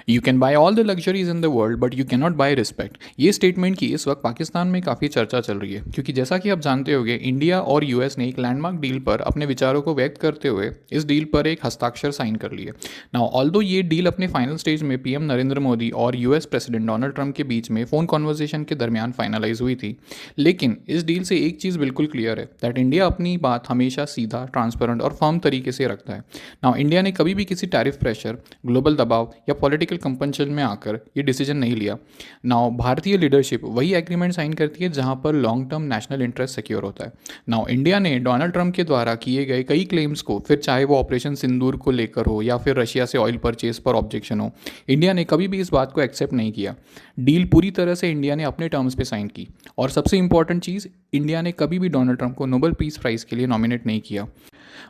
You can buy all the luxuries in the world but you can not buy respect. ये statement की इस वक्त पाकिस्तान में काफ़ी चर्चा चल रही है, क्योंकि जैसा कि आप जानते होंगे, इंडिया और यूएस ने एक लैंडमार्क डील पर अपने विचारों को व्यक्त करते हुए इस डील पर एक हस्ताक्षर साइन कर लिए। नाउ ऑल्दो ये डील अपने फाइनल स्टेज में पीएम नरेंद्र मोदी और यूएस प्रेसिडेंट डोनाल्ड ट्रंप के बीच में फ़ोन कॉन्वर्सेशन के दरमियान फाइनलाइज हुई थी, लेकिन इस डील से एक चीज़ बिल्कुल क्लियर है दैट इंडिया अपनी बात हमेशा सीधा, ट्रांसपेरेंट और फर्म तरीके से रखता है। नाउ इंडिया ने कभी भी किसी टैरिफ प्रेशर, ग्लोबल दबाव या पॉलिटिकल कंपल्शन में आकर ये डिसीजन नहीं लिया। नाउ भारतीय लीडरशिप वही एग्रीमेंट साइन करती है जहां पर long term national interest secure होता है। नाउ इंडिया ने डोनाल्ड ट्रंप के द्वारा किए गए कई क्लेम्स को, फिर चाहे वो ऑपरेशन सिंदूर को लेकर हो या फिर रशिया से ऑयल परचेज पर ऑब्जेक्शन हो, इंडिया ने कभी भी इस बात को एक्सेप्ट नहीं किया। डील पूरी तरह से इंडिया ने अपने टर्म्स पे साइन की, और सबसे इंपॉर्टेंट चीज़, इंडिया ने कभी भी डोनाल्ड ट्रंप को नोबेल पीस प्राइज़ के लिए नॉमिनेट नहीं किया।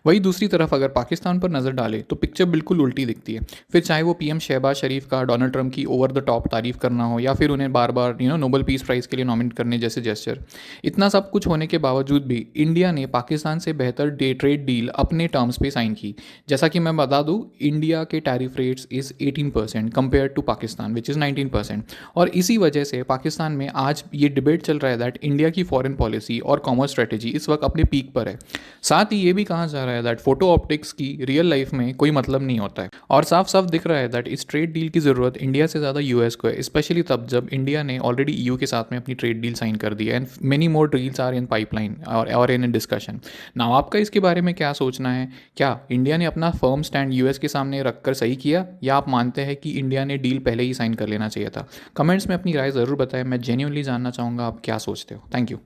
वही दूसरी तरफ अगर पाकिस्तान पर नज़र डालें तो पिक्चर बिल्कुल उल्टी दिखती है। फिर चाहे वो पीएम शहबाज शरीफ का डोनाल्ड ट्रंप की ओवर द टॉप तारीफ करना हो या फिर उन्हें बार बार नोबेल पीस प्राइज़ के लिए नॉमिनेट करने जैसे जेस्चर, इतना सब कुछ होने के बावजूद भी इंडिया ने पाकिस्तान से बेहतर ट्रेड डील अपने टर्म्स पे साइन की। जैसा कि मैं बता दूँ, इंडिया के tariff rates is 18% compare to Pakistan which is 19%। और इसी वजह से पाकिस्तान में आज ये डिबेट चल रहा है दैट इंडिया की फॉरेन पॉलिसी और कॉमर्स स्ट्रेटेजी इस वक्त अपने पीक पर है। साथ ही ये भी कहा जा रहा है दैट फोटो ऑप्टिक्स की रियल लाइफ में कोई मतलब नहीं होता है, और साफ साफ दिख रहा है दैट इस ट्रेड डील की ज़रूरत इंडिया से ज़्यादा यूएस को है, स्पेशली तब जब इंडिया ने ऑलरेडी ईयू के साथ में अपनी ट्रेड डील साइन कर दी है and many more deals are in pipeline और इन डिस्कशन। नाउ आपका इसके बारे में क्या सोचना है? क्या इंडिया ने अपना फर्म स्टैंड यूएस के सामने रखकर सही किया, या आप मानते हैं कि इंडिया ने डील पहले ही साइन कर लेना चाहिए था? कमेंट्स में अपनी राय ज़रूर बताएं, मैं जेन्युइनली जानना चाहूँगा आप क्या सोचते हो। Thank you.